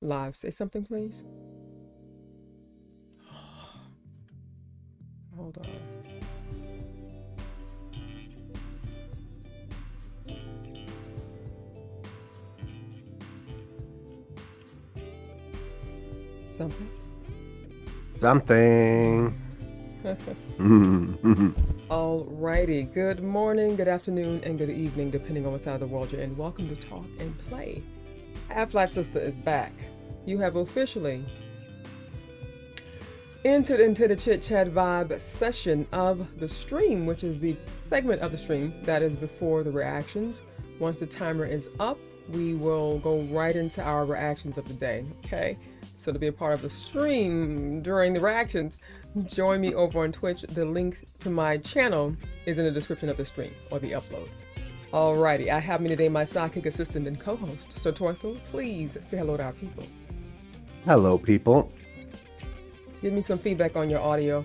Live. Say something, please. Hold on. Something? Something. Alrighty. Good morning, good afternoon, and good evening, depending on what side of the world you're in. Welcome to Talk and Play. HalfLifeSistah is back. You have officially entered into the Chit-Chat Vibe Session of the stream, which is the segment of the stream that is before the reactions. Once the timer is up, we will go right into our reactions of the day, okay? So to be a part of the stream during the reactions, join me over on Twitch. The link to my channel is in the description of the stream or the upload. Alrighty, I have me today my sidekick assistant and co-host, Sir Torfil. Please say hello to our people. Hello, people. Give me some feedback on your audio.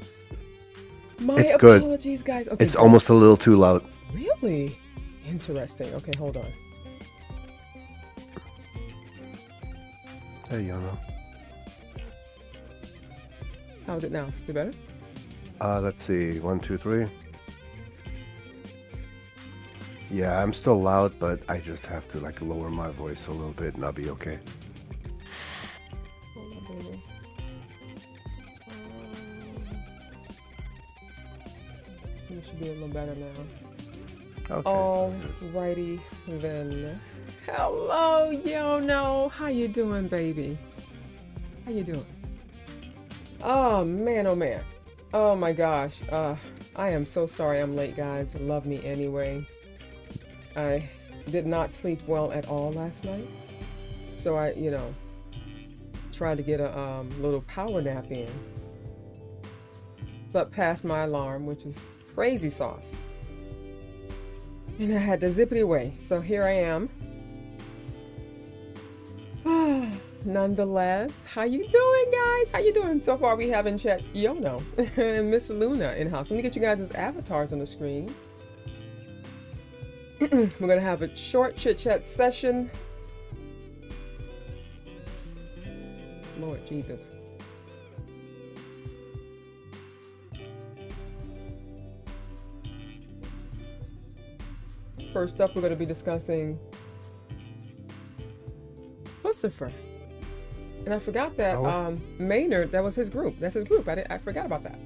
My It's good. apologies, guys. Okay, It's good. almost a little too loud. Really? Interesting. Okay, hold on. Hey, Jono. How's it now? You better? Let's see. 1, 2, 3. Yeah, I'm still loud, but I just have to lower my voice a little bit, and I'll be okay. Hold on, baby. You should be a little better now. Okay. Alrighty then. Hello, Jono. How you doing, baby? How you doing? Oh man, oh man. Oh my gosh. I am so sorry I'm late, guys. Love me anyway. I did not sleep well at all last night. So I, tried to get a little power nap in. Slept past my alarm, which is crazy sauce. And I had to zip it away. So here I am. Nonetheless, how you doing, guys? How you doing? So far we have in chat Jono and Miss Luna in house. Let me get you guys' avatars on the screen. We're gonna have a short chit-chat session. Lord Jesus. First up, we're going to be discussing Puscifer. And I forgot that Maynard, that was his group. That's his group. I forgot about that.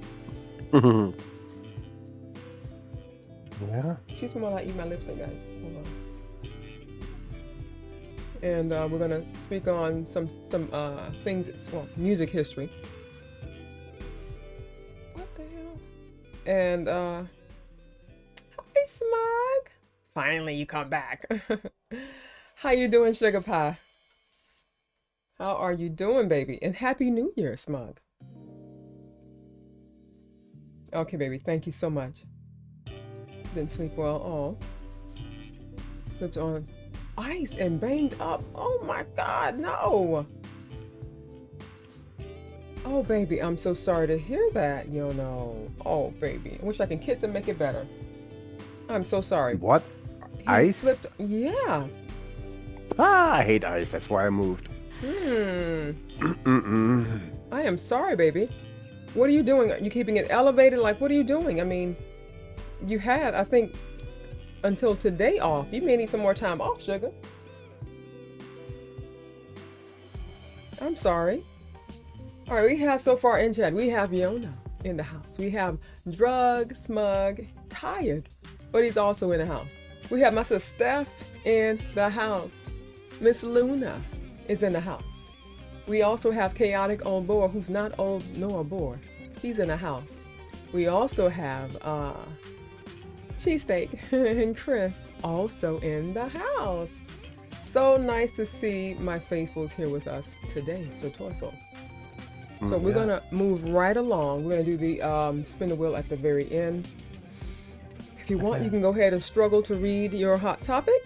Yeah? She's from while I eat my lipstick, guys. Hold on. And we're going to speak on some things, well, music history. What the hell? And, hi, Smug. Finally, you come back. How you doing, Sugar Pie? How are you doing, baby? And Happy New Year, Smug. Okay, baby. Thank you so much. Didn't sleep well. Oh. Slipped on ice and banged up. Oh, my God. No. Oh, baby. I'm so sorry to hear that, Jono. Oh, baby. I wish I can kiss and make it better. I'm so sorry. What? He Ice? slipped. Yeah. I hate ice. That's why I moved. I am sorry, baby. What are you doing? Are you keeping it elevated? Like, what are you doing? I mean, you had, I think, until today off. You may need some more time off, sugar. I'm sorry. All right, we have so far in chat, we have Jono in the house. We have Drug, Smug, Tired, but he's also in the house. We have my sister Steph in the house. Miss Luna is in the house. We also have Chaotic Old Boar, who's not old nor a boar. He's in the house. We also have Cheesesteak and Chris also in the house. So nice to see my faithfuls here with us today. So joyful. So we're gonna move right along. We're gonna do the spin the wheel at the very end. If you want, you can go ahead and struggle to read your hot topic.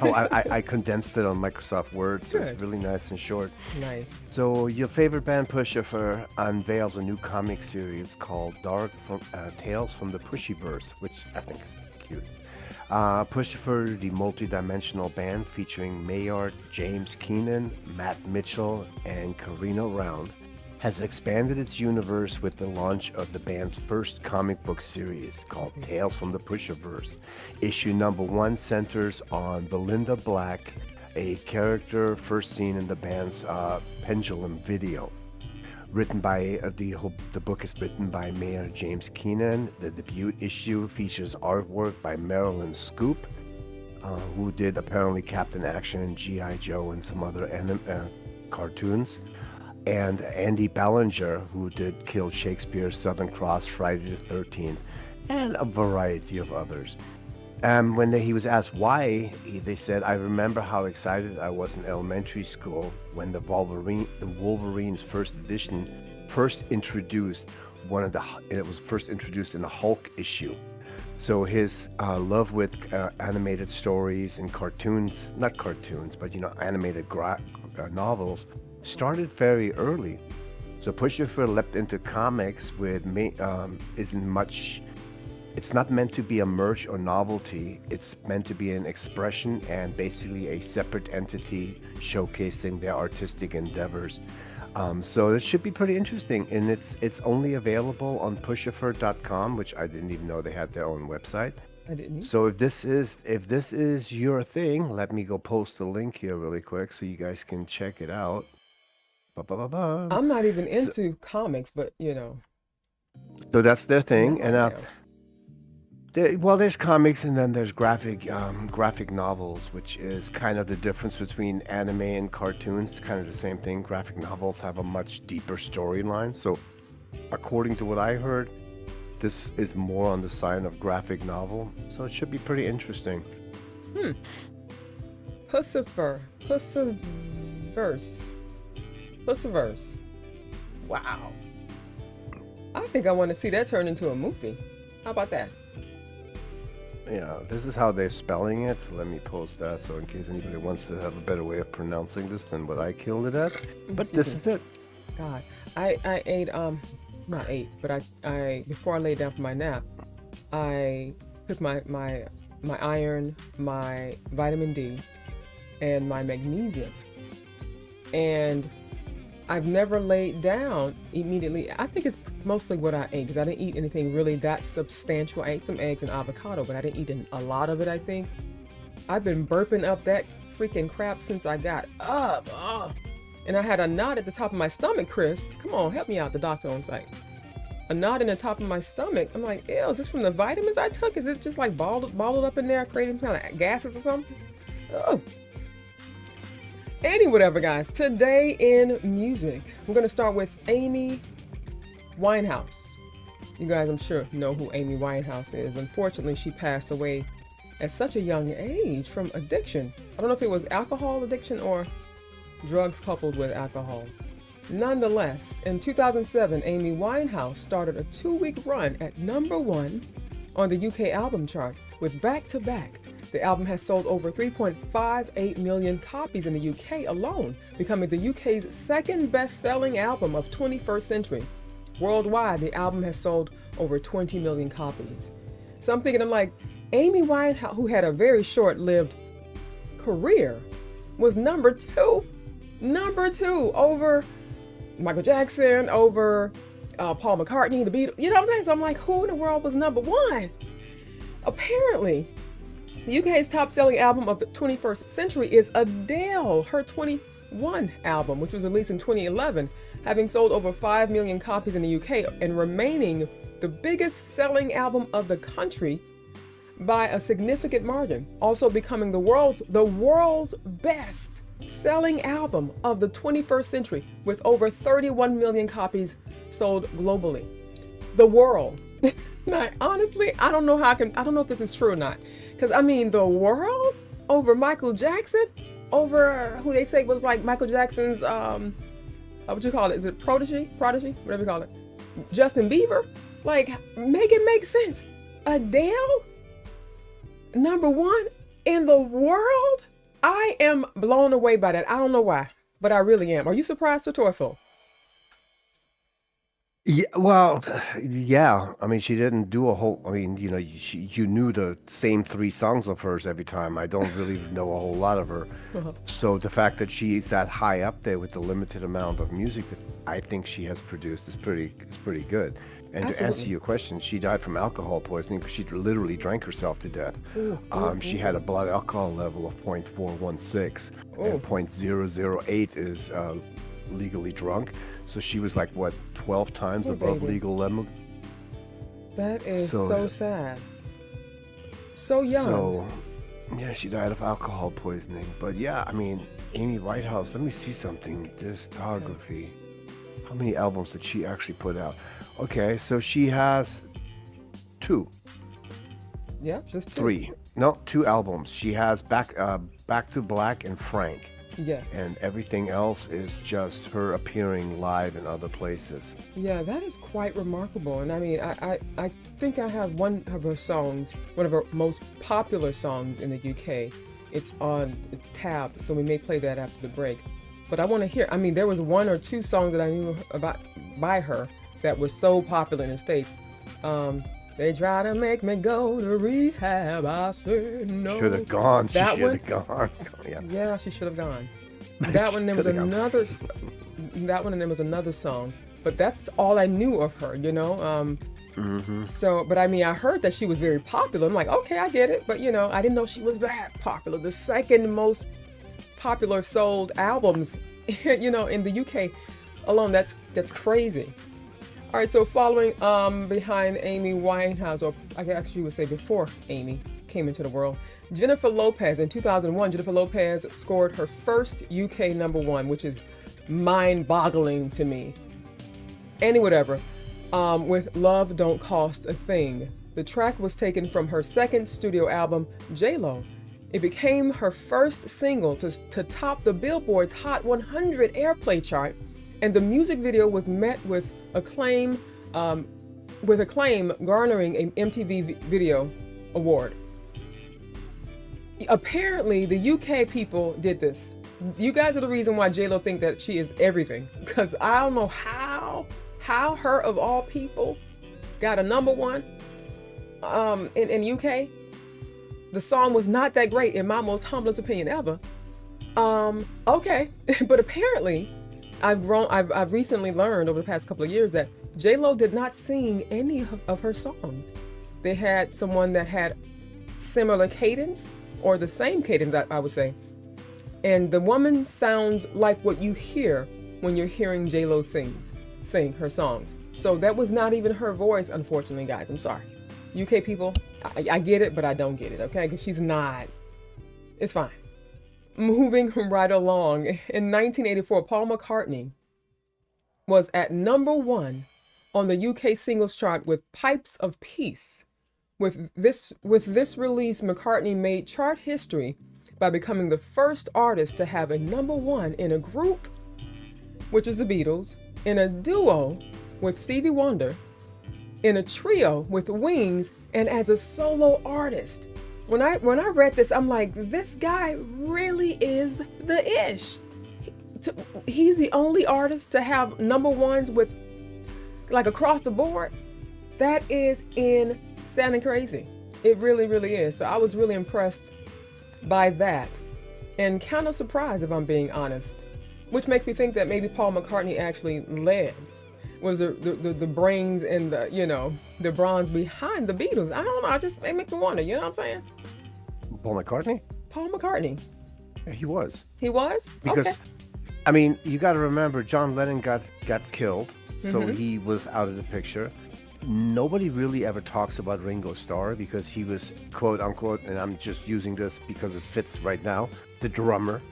I condensed it on Microsoft Word, so it's Good. really nice and short. Nice. So your favorite band Puscifer unveils a new comic series called Dark Tales from the Pusciverse, which I think is cute. Puscifer, the multi-dimensional band featuring Maynard, James Keenan, Matt Mitchell, and Karina Round, has expanded its universe with the launch of the band's first comic book series called Tales from the Pusciverse. Issue number 1 centers on Belinda Black, a character first seen in the band's Pendulum video. Written by the book is written by Mayor James Keenan. The debut issue features artwork by Marilyn Scoop, who did apparently Captain Action, G.I. Joe, and some other cartoons, and Andy Ballinger, who did Kill Shakespeare, Southern Cross, Friday the 13th, and a variety of others. When he was asked why, they said, "I remember how excited I was in elementary school when the Wolverines first edition introduced it was first introduced in a Hulk issue." So his love with animated stories and cartoons, not cartoons, but animated novels, started very early. So Puscifer leapt into comics with isn't much. It's not meant to be a merch or novelty. It's meant to be an expression and basically a separate entity showcasing their artistic endeavors. So it should be pretty interesting, and it's only available on puscifer.com, which I didn't even know they had their own website. I didn't. So if this is your thing, let me go post a link here really quick so you guys can check it out. Ba-ba-ba-ba. I'm not even into comics, but So that's their thing, now and I am. there's comics and then there's graphic novels, which is kind of the difference between anime and cartoons. It's kind of the same thing. Graphic novels have a much deeper storyline. So, according to what I heard, this is more on the side of graphic novel. So it should be pretty interesting. Puscifer. Pusciverse. Wow. I think I want to see that turn into a movie. How about that? Yeah, this is how they're spelling it. Let me post that so in case anybody wants to have a better way of pronouncing this than what I killed it at. But this is it. God, I ate not ate, but I before I laid down for my nap, I took my iron, my vitamin D, and my magnesium, and I've never laid down immediately. I think it's mostly what I ate, because I didn't eat anything really that substantial. I ate some eggs and avocado, but I didn't eat a lot of it, I think. I've been burping up that freaking crap since I got up. Oh. And I had a knot at the top of my stomach, Chris. Come on, help me out, the doctor on site. A knot in the top of my stomach. I'm like, ew, is this from the vitamins I took? Is it just like balled up in there, creating kind of gases or something? Oh. Whatever, guys. Today in music, we're going to start with Amy Winehouse. You guys, I'm sure, know who Amy Winehouse is. Unfortunately, she passed away at such a young age from addiction. I don't know if it was alcohol addiction or drugs coupled with alcohol. Nonetheless, in 2007, Amy Winehouse started a 2-week run at #1 on the UK album chart with Back to Back. The album has sold over 3.58 million copies in the UK alone, becoming the UK's second best-selling album of 21st century. Worldwide, the album has sold over 20 million copies. So I'm thinking, Amy Winehouse, who had a very short-lived career, was number two over Michael Jackson, over Paul McCartney, the Beatles. You know what I'm saying? So I'm like, who in the world was number 1? Apparently, the UK's top-selling album of the 21st century is Adele, her 21 album, which was released in 2011, having sold over 5 million copies in the UK and remaining the biggest-selling album of the country by a significant margin, also becoming the world's best-selling album of the 21st century with over 31 million copies sold globally. The world. Now, honestly, I don't know if this is true or not. Because, the world over Michael Jackson, over who they say was like Michael Jackson's, what you call it? Is it protege? Whatever you call it. Justin Bieber? Make it make sense. Adele? #1 in the world? I am blown away by that. I don't know why, but I really am. Are you surprised, Torfo? Yeah, well, yeah. I mean, she didn't do a whole. I mean, you knew the same three songs of hers every time. I don't really know a whole lot of her. Uh-huh. So the fact that she's that high up there with the limited amount of music that I think she has produced is pretty good. And to answer Absolutely. your question, she died from alcohol poisoning because she literally drank herself to death. Ooh, ooh, She had a ooh. blood alcohol level of 0.416, and Oh, 0.008 is legally drunk. So she was like, what, 12 times poor above baby. legal limit? That is So, so sad. So young. so, yeah, she died of alcohol poisoning. But yeah, I mean, Amy Whitehouse, let me see something. Okay. Discography. How many albums did she actually put out? Okay, so she has two, Yeah, just two. three, no, two albums. She has Back to Black and Frank, Yes. and everything else is just her appearing live in other places. Yeah, that is quite remarkable. And I mean, I think I have one of her songs, one of her most popular songs in the UK. It's tabbed, so we may play that after the break. But I want to hear, I mean, there was one or two songs that I knew about by her that were so popular in the States. Um, they try to make me go to rehab. I said Should no. have gone. She That should one, have gone. Yeah, yeah, she should have gone. That one, there was should have gone. another. That one, and there was another song. But that's all I knew of her, you know. Hmm. So, but I mean, I heard that she was very popular. I'm like, okay, I get it. But you know, I didn't know she was that popular. The second most popular sold albums, you know, in the UK alone. That's crazy. All right, so following behind Amy Winehouse, or I guess you would say before Amy came into the world, Jennifer Lopez in 2001. Jennifer Lopez scored her first UK number one, which is mind-boggling to me. Any whatever, with Love Don't Cost a Thing. The track was taken from her second studio album, J.Lo. It became her first single to top the Billboard's Hot 100 airplay chart, and the music video was met with acclaim, garnering an MTV Video Award. Apparently, the UK people did this. You guys are the reason why J.Lo think that she is everything, because I don't know how her of all people got a number one in UK. The song was not that great in my most humblest opinion ever. Okay, but apparently, I've recently learned over the past couple of years that J.Lo did not sing any of her songs. They had someone that had similar cadence, or the same cadence, I would say. And the woman sounds like what you hear when you're hearing J.Lo sing her songs. So that was not even her voice, unfortunately, guys. I'm sorry. UK people, I get it, but I don't get it, okay? Because she's not. It's fine. Moving right along, in 1984, Paul McCartney was at number one on the UK singles chart with Pipes of Peace. With this release, McCartney made chart history by becoming the first artist to have a number one in a group, which is the Beatles, in a duo with Stevie Wonder, in a trio with Wings, and as a solo artist. When I read this, I'm like, this guy really is the ish. He's the only artist to have number ones with, like, across the board. That is insane and crazy. It really, really is. So I was really impressed by that, and kind of surprised, if I'm being honest. Which makes me think that maybe Paul McCartney actually was the brains and the bronze behind the Beatles. I don't know. It makes me wonder. You know what I'm saying? Paul McCartney? Paul McCartney. Yeah, he was. He was? Because, Okay. I mean, you got to remember, John Lennon got killed, so Mm-hmm. he was out of the picture. Nobody really ever talks about Ringo Starr because he was, quote unquote, and I'm just using this because it fits right now, the drummer.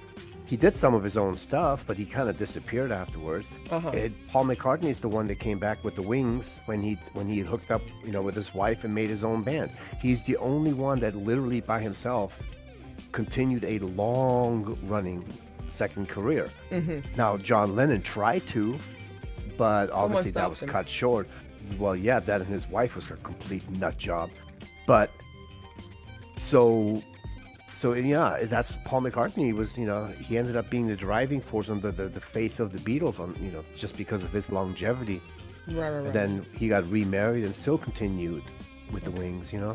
He did some of his own stuff, but he kind of disappeared afterwards. Uh-huh. Paul McCartney is the one that came back with the Wings when he hooked up, with his wife and made his own band. He's the only one that literally by himself continued a long-running second career. Mm-hmm. Now, John Lennon tried to, but obviously that was stopped him. cut short. Well, yeah, that and his wife was a complete nut job. But so yeah, that's Paul McCartney was, he ended up being the driving force and the face of the Beatles just because of his longevity. Right, right, And right. then he got remarried and still continued with the Wings, you know?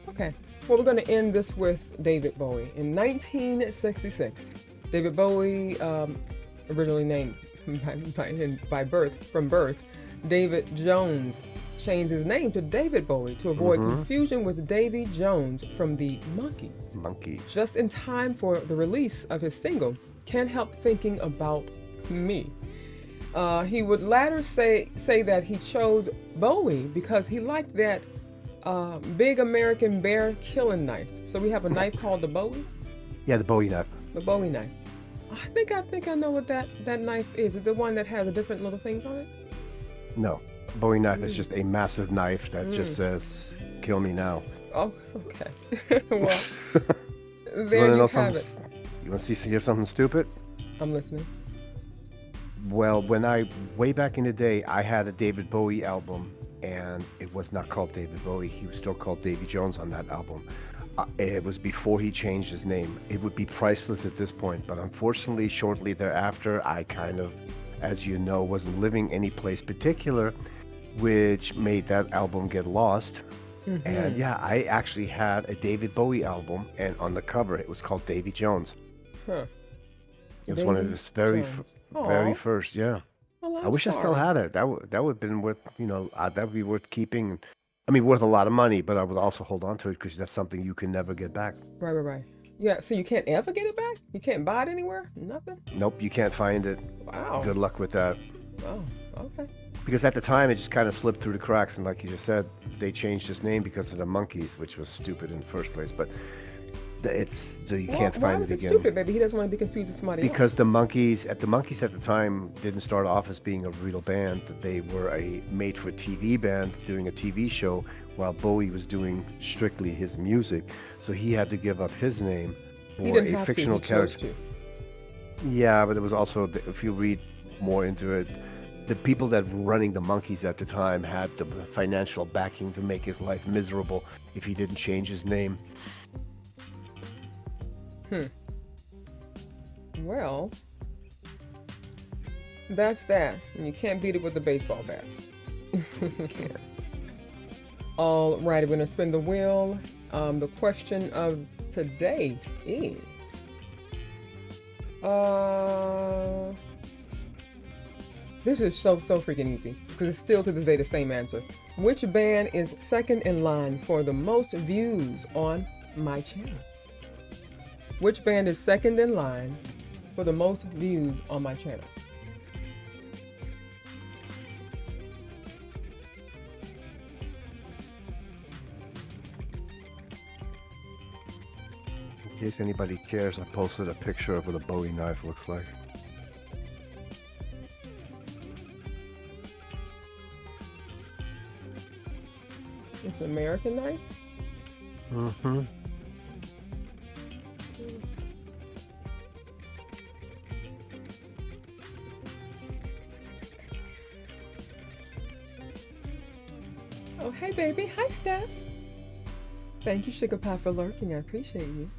Okay. Well, we're going to end this with David Bowie. In 1966, David Bowie, originally named from birth, David Jones, changed his name to David Bowie to avoid confusion with Davy Jones from the Monkees. Just in time for the release of his single, Can't Help Thinking About Me. He would later say that he chose Bowie because he liked that big American bear killing knife. So we have a knife called the Bowie. Yeah, the Bowie knife. The Bowie knife. I think I know what that knife is. Is it the one that has the different little things on it? No, Bowie knife is just a massive knife that just says, "Kill me now." Oh, okay. Well, You there want to you know have it. something? You want to hear something stupid? I'm listening. Well, way back in the day, I had a David Bowie album, and it was not called David Bowie. He was still called Davy Jones on that album. It was before he changed his name. It would be priceless at this point, but unfortunately, shortly thereafter, I kind of, as you know, wasn't living any place particular, which made that album get lost. And yeah, I actually had a David Bowie album, and on the cover, it was called Davy Jones. Huh. It was one of his very first, yeah. Well, I wish I still had it. That would have been worth, that would be worth keeping. I mean, worth a lot of money, but I would also hold on to it because that's something you can never get back. Right. Yeah, so you can't ever get it back? You can't buy it anywhere? Nothing? Nope, you can't find it. Wow. Good luck with that. Oh, okay. Because at the time, it just kind of slipped through the cracks, and like you just said, they changed his name because of the Monkees, which was stupid in the first place. But so you can't find it again. Why was it stupid, baby? He doesn't want to be confused with somebody else. Because the Monkees at the time didn't start off as being a real band. They were a made-for-TV band doing a TV show, while Bowie was doing strictly his music. So he had to give up his name for a fictional character. Yeah, but it was also, if you read more into it, the people that were running the Monkees at the time had the financial backing to make his life miserable if he didn't change his name. Well, that's that. And you can't beat it with a baseball bat. All right, we're going to spin the wheel. The question of today is... this is so freaking easy because it's still to this day the same answer. Which band is second in line for the most views on my channel? Which band is second in line for the most views on my channel? In case anybody cares, I posted a picture of what a Bowie knife looks like. It's an American knife? Oh, hey, baby. Hi, Steph. Thank you, Sugar Pie, for lurking. I appreciate you.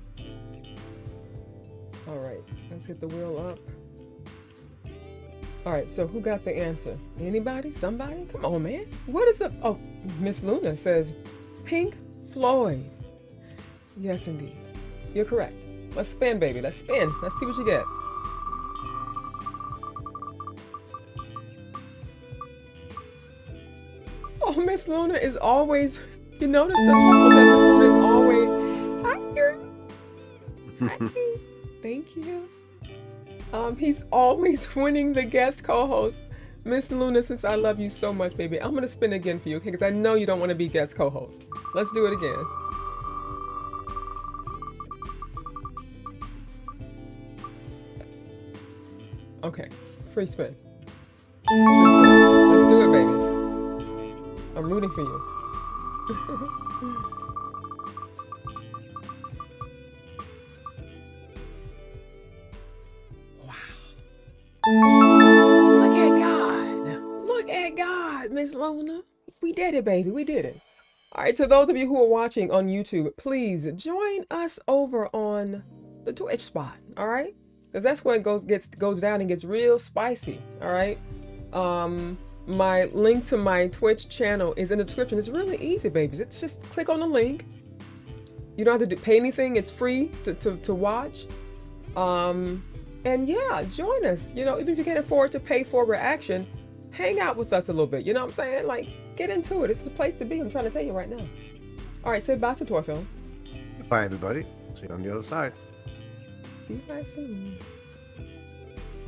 All right, let's get the wheel up. All right, so who got the answer? Anybody? Somebody? Come on, man. What is the... Oh, Miss Luna says Pink Floyd. Yes, indeed. You're correct. Let's spin, baby. Let's spin. Let's see what you get. Oh, Miss Luna is always... You notice that Miss Luna is always... Hi, girl. Hi. Thank you. He's always winning the guest co-host. Miss Luna, since I love you so much, baby, I'm going to spin again for you, okay? Because I know you don't want to be guest co-host. Let's do it again. Okay, free spin. Let's do it, baby. I'm rooting for you. Look at God. Look at God, Miss Luna. We did it, baby. We did it. All right, to those of you who are watching on YouTube, please join us over on the Twitch spot, all right? Because that's where it goes down and gets real spicy, all right? My link to my Twitch channel is in the description. It's really easy, babies. It's just click on the link. You don't have to pay anything. It's free to watch. And yeah, join us. You know, even if you can't afford to pay for reaction, hang out with us a little bit. You know what I'm saying? Like, get into it. This is the place to be. I'm trying to tell you right now. All right, say bye to Torfil. Bye, everybody. See you on the other side. See you guys soon.